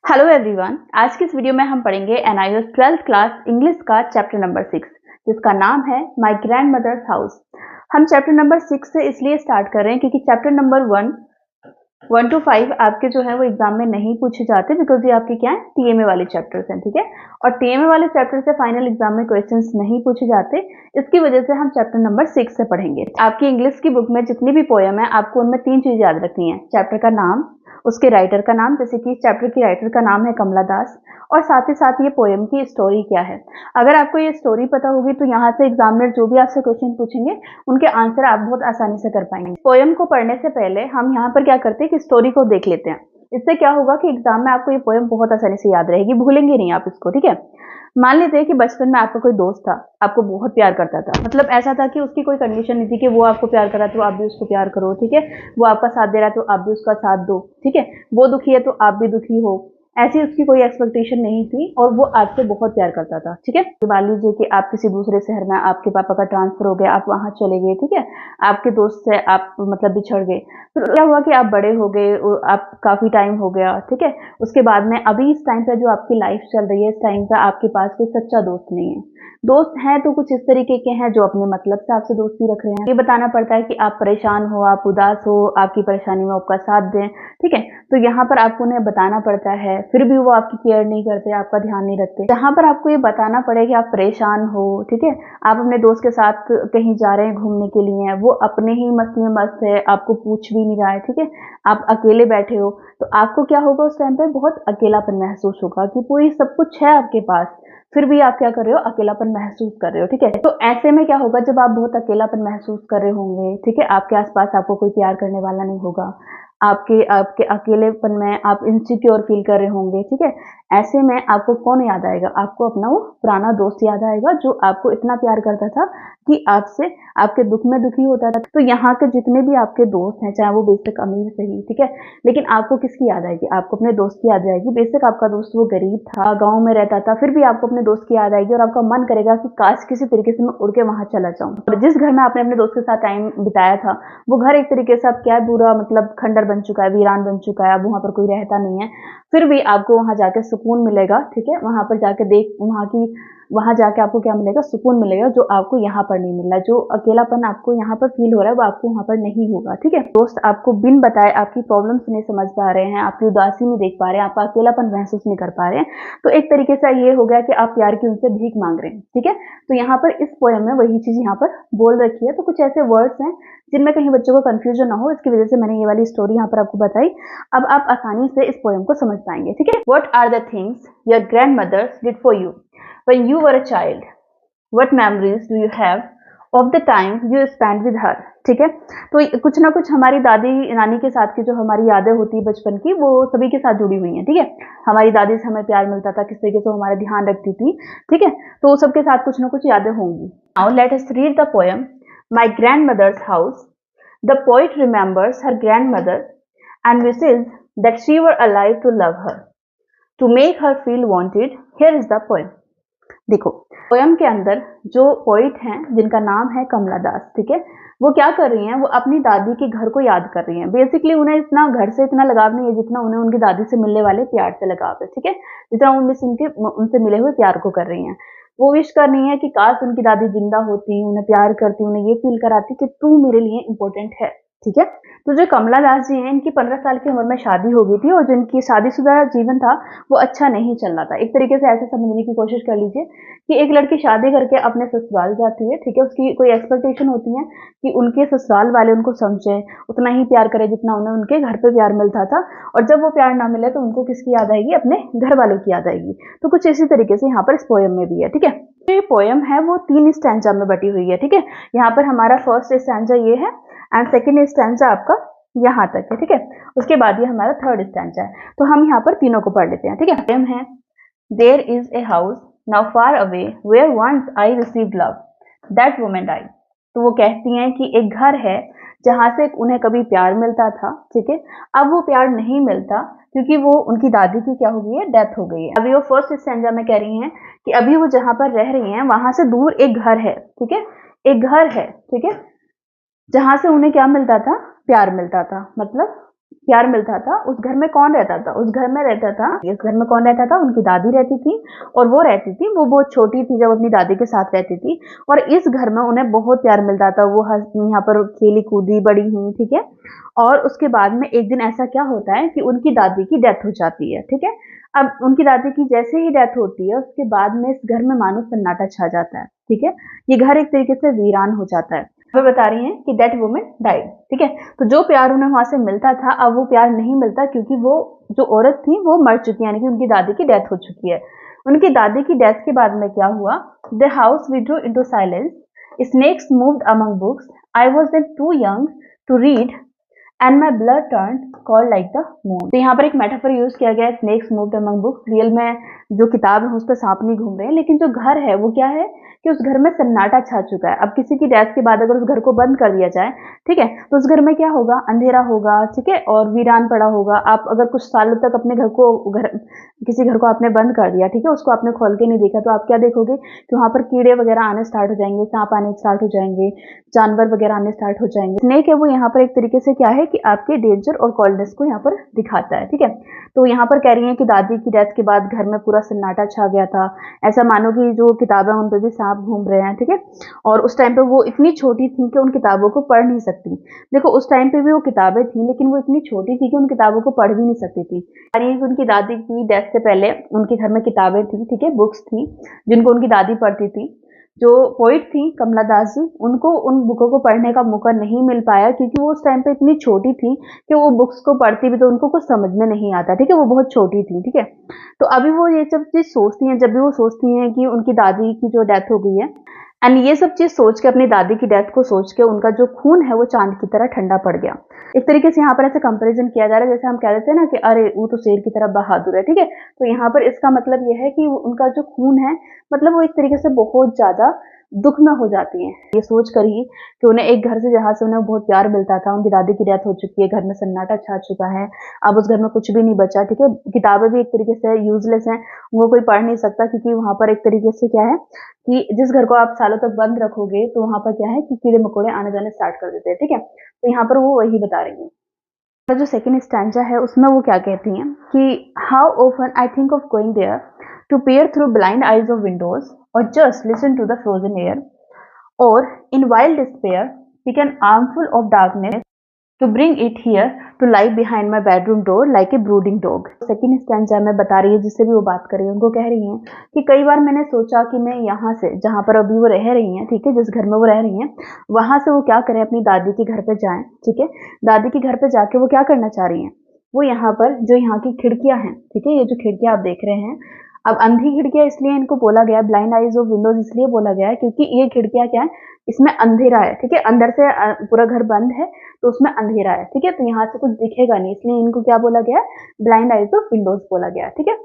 Hello everyone, आज की इस वीडियो में हम पढ़ेंगे एनआईओएस 12th क्लास इंग्लिश का चैप्टर नंबर 6 जिसका नाम है माय ग्रैंड मदर्स हाउस। हम चैप्टर नंबर 6 से इसलिए स्टार्ट कर रहे हैं क्योंकि चैप्टर नंबर 1 to 5 आपके जो है वो एग्जाम में नहीं पूछे जाते बिकॉज ये आपके क्या है टीएमए वाले चैप्टर्स हैं, ठीक है। और टीएमए वाले चैप्टर से फाइनल एग्जाम में क्वेश्चंस नहीं पूछे जाते, इसकी वजह से हम चैप्टर नंबर 6 से पढ़ेंगे। आपकी इंग्लिश की बुक में जितनी भी पोएम है आपको उनमें 3 चीज याद रखनी है। चैप्टर का नाम, उसके राइटर का नाम, जैसे कि चैप्टर की राइटर का नाम है कमला दास, और साथ ही साथ ये पोएम की स्टोरी क्या है। अगर आपको ये स्टोरी पता होगी तो यहाँ से एग्जामिनर जो भी आपसे क्वेश्चन पूछेंगे उनके आंसर आप बहुत आसानी से कर पाएंगे। पोएम को पढ़ने से पहले हम यहाँ पर क्या करते हैं कि स्टोरी को देख लेते हैं। इससे क्या होगा कि एग्जाम में आपको ये पोएम बहुत आसानी से याद रहेगी, भूलेंगे नहीं आप इसको, ठीक है। मान लेते हैं कि बचपन में आपका कोई दोस्त था, आपको बहुत प्यार करता था, मतलब ऐसा था कि उसकी कोई कंडीशन नहीं थी कि वो आपको प्यार कर रहा है तो आप भी उसको प्यार करो, ठीक है। वो आपका साथ दे रहा है तो आप भी उसका साथ दो, ठीक है। वो दुखी है तो आप भी दुखी हो, ऐसी उसकी कोई एक्सपेक्टेशन नहीं थी और वो आपसे बहुत प्यार करता था, ठीक है। मान लीजिए कि आप किसी दूसरे शहर में, आपके पापा का ट्रांसफर हो गया, आप वहां चले गए, ठीक है। आपके दोस्त से आप मतलब बिछड़ गए, तो क्या हुआ कि आप बड़े हो गए, आप काफी टाइम हो गया, ठीक है। उसके बाद में अभी इस टाइम पे जो आपकी लाइफ चल रही है, इस टाइम पे आपके पास कोई सच्चा दोस्त नहीं है। दोस्त हैं तो कुछ इस तरीके के हैं जो अपने मतलब से आपसे दोस्ती रख रहे हैं। ये बताना पड़ता है कि आप परेशान हो, आप उदास हो, आपकी परेशानी में आपका साथ दें, ठीक है। तो यहाँ पर आपको उन्हें बताना पड़ता है, फिर भी वो आपकी केयर नहीं करते, आपका ध्यान नहीं रखते। जहाँ पर आपको ये बताना पड़े कि आप परेशान हो, ठीक है, आप अपने दोस्त के साथ कहीं जा रहे हैं घूमने के लिए, वो अपने ही मस्ती में मस्त है, आपको पूछ भी नहीं रहा है, ठीक है। आप अकेले बैठे हो तो आपको क्या होगा, उस टाइम पे बहुत अकेलापन महसूस होगा कि पूरी सब कुछ है आपके पास, फिर भी आप क्या कर रहे हो, अकेलापन महसूस कर रहे हो, ठीक है। तो ऐसे में क्या होगा, जब आप बहुत अकेलापन महसूस कर रहे होंगे, ठीक है, आपके आसपास आपको कोई प्यार करने वाला नहीं होगा, आपके आपके अकेलेपन में आप इनसिक्योर फील कर रहे होंगे, ठीक है। ऐसे में आपको कौन याद आएगा, आपको अपना वो पुराना दोस्त याद आएगा जो आपको इतना प्यार करता था कि आपसे आपके दुख में दुखी होता था। तो यहाँ के जितने भी आपके दोस्त हैं, चाहे वो बेशक अमीर सही, ठीक है, लेकिन आपको किसकी याद आएगी, आपको अपने दोस्त की याद आएगी। बेशक आपका दोस्त वो गरीब था, गाँव में रहता था, फिर भी आपको अपने दोस्त की याद आएगी और आपका मन करेगा कि काश किसी तरीके से मैं उड़ के वहां चला जाऊं। और जिस घर में आपने अपने दोस्त के साथ टाइम बिताया था वो घर एक तरीके से अब क्या बुरा मतलब खंडर बन चुका है, वीरान बन चुका है, अब वहां पर कोई रहता नहीं है। फिर भी आपको वहां जाके सुकून मिलेगा, ठीक है। वहां पर जाके वहां जाके आपको क्या मिलेगा, सुकून मिलेगा, जो आपको यहाँ पर नहीं मिल रहा। जो अकेलापन आपको यहाँ पर फील हो रहा है वो आपको वहां पर नहीं होगा, ठीक है। दोस्त आपको बिन बताए आपकी प्रॉब्लम्स नहीं समझ पा रहे हैं, आपकी उदासी नहीं देख पा रहे हैं, आपका अकेलापन महसूस नहीं कर पा रहे हैं, तो एक तरीके से ये हो गया कि आप प्यार की उनसे भीख मांग रहे हैं, ठीक है। तो यहाँ पर इस पोएम में वही चीज यहाँ पर बोल रखी है। तो कुछ ऐसे वर्ड्स हैं जिनमें कहीं बच्चों को कंफ्यूजन ना हो, इसकी वजह से मैंने ये वाली स्टोरी यहाँ पर आपको बताई। अब आप आसानी से इस पोएम को समझ पाएंगे, ठीक है। What are the things your grandmothers did for you when you were a child? What memories do you have of the time you spend with her? ठीक है। तो कुछ ना कुछ हमारी दादी नानी के साथ की जो हमारी यादें होती है बचपन की, वो सभी के साथ जुड़ी हुई हैं, ठीक है। हमारी दादी से हमें प्यार मिलता था, किस तरीके से हमारा ध्यान रखती थी, ठीक है। तो सबके साथ कुछ ना कुछ यादें होंगी। Now let us read the poem my grandmother's house. The poet remembers her grandmother and wishes that she were alive to love her, to make her feel wanted. Here is the poem. देखो, poem के अंदर जो poet हैं जिनका नाम है कमला दास, ठीक है, वो क्या कर रही हैं, वो अपनी दादी के घर को याद कर रही हैं। बेसिकली उन्हें इतना घर से इतना लगाव नहीं है जितना उन्हें उनकी दादी से मिलने वाले प्यार से लगाव है, ठीक है। जितना उनसे मिले हुए प्यार को कर रही हैं। वो विश कर रही है कि काश उनकी दादी जिंदा होती, उन्हें प्यार करती, उन्हें ये फील कराती कि तू मेरे लिए इंपॉर्टेंट है, ठीक है। तो जो कमला दास जी हैं, इनकी 15 साल की उम्र में शादी हो गई थी और जिनकी शादीशुदा जीवन था वो अच्छा नहीं चल रहा था। एक तरीके से ऐसे समझने की कोशिश कर लीजिए कि एक लड़की शादी करके अपने ससुराल जाती है, ठीक है, उसकी कोई एक्सपेक्टेशन होती है कि उनके ससुराल वाले उनको समझे, उतना ही प्यार करे जितना उन्हें उनके घर पे प्यार मिलता था। और जब वो प्यार ना मिले तो उनको किसकी याद आएगी, अपने घर वालों की याद आएगी। तो कुछ इसी तरीके से यहाँ पर इस पोएम में भी है, ठीक है। ये पोएम है वो 3 स्टैंजा में बटी हुई है, ठीक है। यहाँ पर हमारा फर्स्ट स्टैंजा ये है एंड सेकेंड स्टैंजा आपका यहाँ तक है, ठीक है। उसके बाद ये हमारा थर्ड स्टैंजा है। तो हम यहाँ पर तीनों को पढ़ लेते हैं, ठीक है। पोएम है there is a house now far away where once I received love, that woman died. तो वो कहती हैं कि एक घर है जहां से उन्हें कभी प्यार मिलता था, ठीक है, अब वो प्यार नहीं मिलता क्योंकि वो उनकी दादी की क्या हो गई है, डेथ हो गई है। अभी वो फर्स्ट स्टैंजा में कह रही हैं कि अभी वो जहां पर रह रही हैं वहां से दूर एक घर है, ठीक है, एक घर है, ठीक है, जहां से उन्हें क्या मिलता था, प्यार मिलता था, मतलब प्यार मिलता था, उस घर में कौन रहता था? उस घर में रहता था, इस घर में कौन रहता था? उनकी दादी रहती थी, और वो रहती थी, वो बहुत छोटी थी जब अपनी दादी के साथ रहती थी, और इस घर में उन्हें बहुत प्यार मिलता था। वो यहाँ पर खेली कूदी बड़ी हुई, ठीक है। और उसके बाद में एक दिन ऐसा क्या होता है कि उनकी दादी की डेथ हो जाती है, ठीक है। अब उनकी दादी की जैसे ही डेथ होती है, उसके बाद में इस घर में मानो सन्नाटा छा जाता है, ठीक है। ये घर एक तरीके से वीरान हो जाता है। वो बता रही हैं कि दैट वुमन डाइड, ठीक है। तो जो प्यार उन्हें वहां से मिलता था, अब वो प्यार नहीं मिलता, क्योंकि वो जो औरत थी वो मर चुकी है, यानी कि उनकी दादी की डेथ हो चुकी है। उनकी दादी की डेथ के बाद में क्या हुआ? The house withdrew into silence, snakes moved among books, I was then too young to read and my blood turn cold like the moon. तो यहाँ पर एक मेटाफर यूज किया गया है, snakes moved among books. Real में जो किताब है उस पर सांप नहीं घूम रहे हैं, लेकिन जो घर है वो क्या है कि उस घर में सन्नाटा छा चुका है। अब किसी की डेथ के बाद अगर उस घर को बंद कर दिया जाए, ठीक है, तो उस घर में क्या होगा? अंधेरा होगा, ठीक है, और वीरान पड़ा होगा। आप अगर कुछ सालों तक अपने किसी घर को आपने बंद कर दिया, ठीक है, उसको आपने खोल के नहीं देखा, तो आप क्या देखोगे कि वहां पर कीड़े वगैरह आने स्टार्ट हो जाएंगे, सांप आने स्टार्ट हो जाएंगे, जानवर वगैरह आने स्टार्ट हो जाएंगे। स्नेक है वो यहाँ पर एक तरीके से क्या है कि आपके डेंजर और कॉल्डनेस को यहाँ पर दिखाता है, ठीक है। तो यहाँ पर कह रही है कि दादी की डेथ के बाद घर में पूरा सन्नाटा छा गया था, ऐसा मानो कि जो किताबें उन पर भी सांप घूम रहे हैं, ठीक है। और उस टाइम पे वो इतनी छोटी थी कि उन किताबों को पढ़ नहीं सकती। देखो उस टाइम पे भी वो किताबें थी, लेकिन वो इतनी छोटी थी कि उन किताबों को पढ़ भी नहीं सकती थी। यानी उनकी दादी की डेथ से पहले उनके घर में किताबें थी, ठीक है, बुक्स थी, जिनको उनकी दादी पढ़ती थी। जो पोइट थी कमला दास जी, उनको उन बुकों को पढ़ने का मौका नहीं मिल पाया, क्योंकि वो उस टाइम पे इतनी छोटी थी कि वो बुक्स को पढ़ती भी तो उनको कुछ समझ में नहीं आता, ठीक है, वो बहुत छोटी थी, ठीक है। तो अभी वो ये सब चीज सोचती हैं, जब भी वो सोचती हैं कि उनकी दादी की जो डेथ हो गई है, एंड ये सब चीज सोच के, अपनी दादी की डेथ को सोच के, उनका जो खून है वो चांद की तरह ठंडा पड़ गया। एक तरीके से यहाँ पर ऐसे कंपैरिजन किया जा रहा है, जैसे हम कह रहे थे ना कि अरे वो तो शेर की तरह बहादुर है, ठीक है। तो यहाँ पर इसका मतलब ये है कि उनका जो खून है, मतलब वो एक तरीके से बहुत ज्यादा दुख में हो जाती हैं, ये सोच कर ही कि उन्हें एक घर से जहां से उन्हें बहुत प्यार मिलता था, उनकी दादी की डेथ हो चुकी है, घर में सन्नाटा छा चुका है, अब उस घर में कुछ भी नहीं बचा, ठीक है। किताबें भी एक तरीके से यूजलेस हैं, वो कोई पढ़ नहीं सकता, क्योंकि वहां पर एक तरीके से क्या है कि जिस घर को आप सालों तक बंद रखोगे, तो वहां पर क्या है कि कीड़े मकोड़े आने जाने स्टार्ट कर देते हैं, ठीक है। तो यहाँ पर वो वही बता रही है। जो सेकंड स्टैंजा है उसमें वो क्या कहती हैं कि how often I think of going there to peer through blind eyes of windows, or just listen to the frozen air, or in wild despair pick an armful of darkness to bring it here to lie behind my bedroom door like a brooding dog। Second stanza में बता रही है, जिससे भी वो बात कर रही है, उनको कह रही हैं कि कई बार मैंने सोचा कि मैं यहाँ से, जहाँ पर अभी वो रह रही हैं, ठीक है, जिस घर में वो रह रही हैं, वहां से वो क्या करें, अपनी दादी के घर पे जाएं, ठीक है। दादी के घर पे जाके वो क्या करना चाह रही हैं? वो यहाँ पर जो यहाँ की खिड़कियां हैं, ठीक है, ये जो खिड़कियां आप देख रहे हैं, अब अंधी खिड़कियां इसलिए इनको बोला गया, ब्लाइंड आईज ऑफ विंडोज इसलिए बोला गया है क्योंकि ये खिड़कियां क्या है, इसमें अंधेरा है, ठीक है, अंदर से पूरा घर बंद है, तो उसमें अंधेरा है, ठीक है, तो यहाँ से कुछ दिखेगा नहीं, इसलिए इनको क्या बोला गया, ब्लाइंड आईज ऑफ विंडोज बोला गया, ठीक है।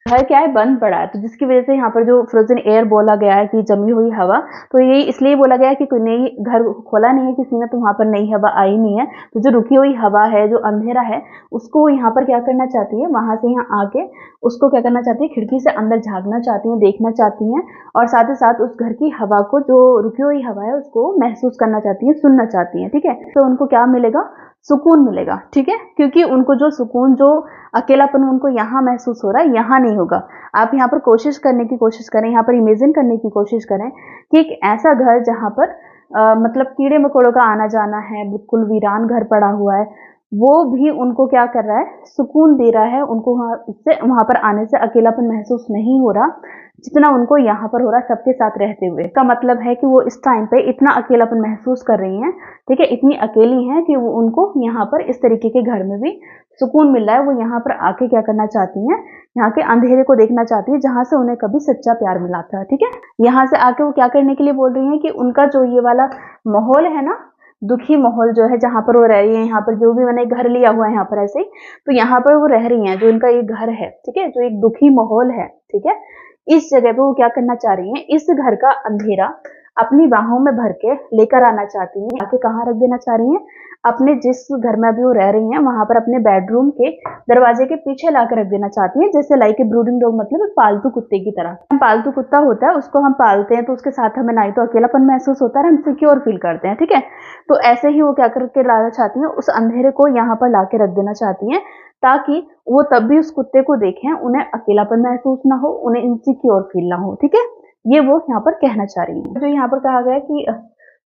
घर क्या है, बंद पड़ा है, तो जिसकी वजह से यहाँ पर जो फ्रोजन एयर बोला गया है कि जमी हुई हवा, तो ये इसलिए बोला गया है कि कोई नई घर खोला नहीं है किसी ने, तो वहां पर नई हवा आई नहीं है, तो जो रुकी हुई हवा है, जो अंधेरा है, उसको यहाँ पर क्या करना चाहती है, वहां से यहाँ आके उसको क्या करना चाहती है, खिड़की से अंदर झांकना चाहती है, देखना चाहती है, और साथ ही साथ उस घर की हवा को, जो रुकी हुई हवा है, उसको महसूस करना चाहती है, सुनना चाहती है, ठीक है। तो उनको क्या मिलेगा, सुकून मिलेगा, ठीक है, क्योंकि उनको जो सुकून, जो अकेलापन उनको यहाँ महसूस हो रहा है, यहाँ नहीं होगा। आप यहाँ पर कोशिश करने की कोशिश करें, यहाँ पर इमेजिन करने की कोशिश करें कि एक ऐसा घर जहाँ पर मतलब कीड़े मकोड़ों का आना जाना है, बिल्कुल वीरान घर पड़ा हुआ है, वो भी उनको क्या कर रहा है, सुकून दे रहा है, उनको वहां पर आने से अकेलापन महसूस नहीं हो रहा, जितना उनको यहाँ पर हो रहा है सबके साथ रहते हुए। इसका मतलब है कि वो इस टाइम पे इतना अकेलापन महसूस कर रही हैं, ठीक है, इतनी अकेली हैं कि वो उनको यहाँ पर इस तरीके के घर में भी सुकून मिल रहा है। वो यहाँ पर आके क्या करना चाहती हैं, यहाँ के अंधेरे को देखना चाहती है, जहां से उन्हें कभी सच्चा प्यार मिला था, ठीक है। यहाँ से आके वो क्या करने के लिए बोल रही है कि उनका जो ये वाला माहौल है ना, दुखी माहौल जो है, जहां पर वो रह रही है, यहाँ पर जो भी मैंने घर लिया हुआ है यहाँ पर ऐसे ही, तो यहाँ पर वो रह रही हैं, जो इनका ये घर है, ठीक है, जो एक दुखी माहौल है, ठीक है, इस जगह पे वो क्या करना चाह रही हैं, इस घर का अंधेरा अपनी बाहों में भर के लेकर आना चाहती हैं। आके कहाँ रख देना चाह रही हैं? अपने जिस घर में अभी वो रह रही हैं वहां पर अपने बेडरूम के दरवाजे के पीछे लाकर रख देना चाहती है, जैसे लाइक ए ब्रूडिंग डॉग, मतलब एक पालतू कुत्ते की तरह। हम पालतू कुत्ता होता है उसको हम पालते हैं तो उसके साथ हमें ना ही तो अकेलापन महसूस होता है, हम सिक्योर फील करते हैं, ठीक है। तो ऐसे ही वो क्या करके लाना चाहती हैं, उस अंधेरे को यहाँ पर ला के रख देना चाहती हैं, ताकि वो तब भी उस कुत्ते को देखें, उन्हें अकेलापन महसूस ना हो, उन्हें इनसिक्योर फील ना हो, ठीक है। ये वो यहाँ पर कहना चाह रही है। जो यहाँ पर कहा गया कि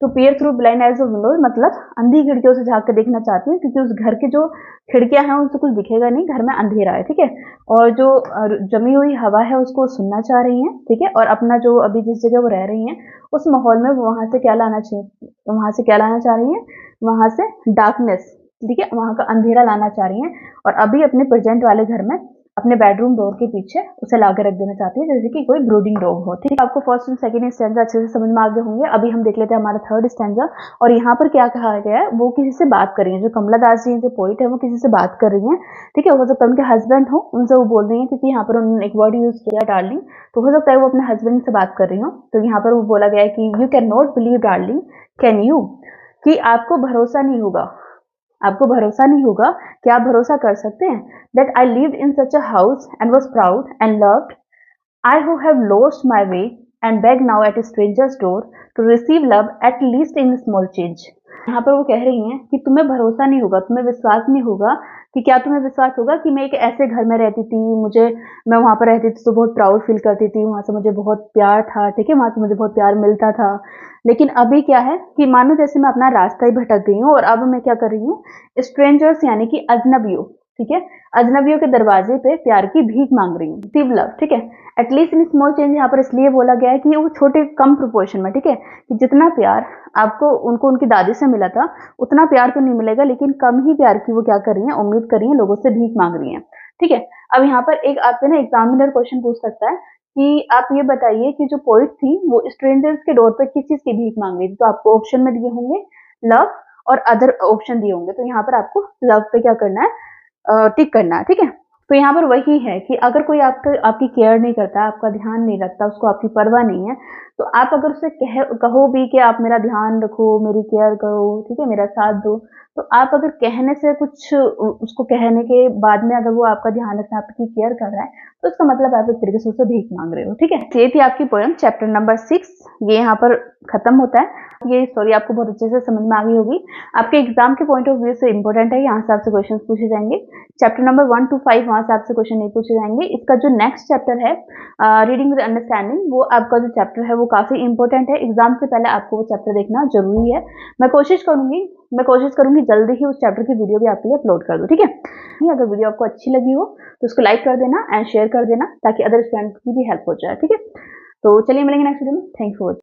to peer through blind eyes of window, मतलब अंधी खिड़कियों से झांक कर देखना चाहती है, क्योंकि उस घर की जो खिड़कियां हैं उनसे कुछ दिखेगा नहीं, घर में अंधेरा है, ठीक है। और जो जमी हुई हवा है उसको सुनना चाह रही हैं, ठीक है। और अपना जो अभी जिस जगह वो रह रही हैं उस माहौल में वहां से क्या लाना चाहिए, वहां से क्या लाना चाह रही हैं, वहां से डार्कनेस, ठीक है, वहां का अंधेरा लाना चाह रही हैं। और अभी अपने प्रेजेंट वाले घर में अपने बेडरूम डोर के पीछे उसे लाकर रख देना चाहती है, जैसे कि कोई ब्रूडिंग डॉग हो, ठीक है। आपको फर्स्ट एंड सेकंड स्टैंजा अच्छे से समझ में आ गए होंगे। अभी हम देख लेते हैं हमारा थर्ड स्टैंजा। और यहाँ पर क्या कहा गया है, वो किसी से बात कर रही है, जो कमला दास जी जो पोइट है वो किसी से बात कर रही है, ठीक है। हो सकता है उनके हस्बैंड हो, उनसे वो बोल रही है, क्योंकि यहाँ पर उन्होंने एक वर्ड यूज किया डार्लिंग, तो हो सकता है वो अपने हस्बैंड से बात कर रही हो। तो यहाँ पर वो बोला गया है कि you can not believe darling, can you, कि आपको भरोसा नहीं होगा, आपको भरोसा नहीं होगा, क्या आप भरोसा कर सकते हैं, that I lived in such a house and was proud and loved, I who have lost my way and beg now at a stranger's door to receive love at least in small change. यहाँ पर वो कह रही हैं कि तुम्हें भरोसा नहीं होगा, तुम्हें विश्वास नहीं होगा, कि क्या तुम्हें विश्वास होगा कि मैं एक ऐसे घर में रहती थी, मैं वहां पर रहती थी तो बहुत प्राउड फील करती थी, वहां से मुझे बहुत प्यार था, ठीक है, वहां से मुझे बहुत प्यार मिलता था। लेकिन अभी क्या है कि मानो जैसे मैं अपना रास्ता ही भटक गई हूँ, और अब मैं क्या कर रही हूँ, स्ट्रेंजर्स यानी कि अजनबियों, ठीक है, अजनबियों के दरवाजे पे प्यार की भीख मांग रही हूँ, रिसीव लव, ठीक है। एटलीस्ट इन स्मॉल चेंज यहाँ पर इसलिए बोला गया है कि वो छोटे कम प्रोपोर्शन में, ठीक है, कि जितना प्यार आपको उनको उनकी दादी से मिला था उतना प्यार तो नहीं मिलेगा, लेकिन कम ही प्यार की वो क्या कर रही है, उम्मीद कर रही है, लोगों से भीख मांग रही है, ठीक है। अब यहाँ पर एक आपसे ना एग्जामिनर क्वेश्चन पूछ सकता है कि आप ये बताइए कि जो पोइट थी वो स्ट्रेंजर्स के डोर पर किस चीज की भीख मांग रही थी। तो आपको ऑप्शन में दिए होंगे लव और अदर ऑप्शन दिए होंगे, तो यहाँ पर आपको लव पे क्या करना है, टिक करना है, ठीक है। तो यहाँ पर वही है कि अगर कोई आपकी केयर नहीं करता, आपका ध्यान नहीं रखता, उसको आपकी परवाह नहीं है, तो आप अगर उसे कहो भी कि आप मेरा ध्यान रखो, मेरी केयर करो, ठीक है, मेरा साथ दो, तो आप अगर कहने से कुछ उसको कहने के बाद में अगर वो आपका ध्यान रखना, आपकी केयर कर रहा है, तो उसका मतलब आप एक तरीके से उससे भीख मांग रहे हो, ठीक है। ये थी आपकी पोएम चैप्टर नंबर 6, ये यहाँ पर खत्म होता है। ये स्टोरी आपको बहुत अच्छे से समझ में आ गई होगी। आपके एग्जाम के पॉइंट ऑफ व्यू से इंपॉर्टेंट है, यहाँ से आपसे क्वेश्चन पूछे जाएंगे। चैप्टर नंबर 1 to 5 वहां से आपसे क्वेश्चन नहीं पूछे जाएंगे। इसका जो नेक्स्ट चैप्टर है रीडिंग विद अंडरस्टैंडिंग, वो आपका जो चैप्टर है वो काफी इंपॉर्टेंट है, एग्जाम से पहले आपको वो चैप्टर देखना जरूरी है। मैं कोशिश करूंगी जल्दी ही उस चैप्टर की वीडियो भी आपके लिए अपलोड कर दूं, ठीक है। अगर वीडियो आपको अच्छी लगी हो तो उसको लाइक कर देना एंड शेयर कर देना, ताकि अदर स्टूडेंट की भी हेल्प हो जाए, ठीक है। तो चलिए मिलेंगे नेक्स्ट वीडियो में। Thanks for watching.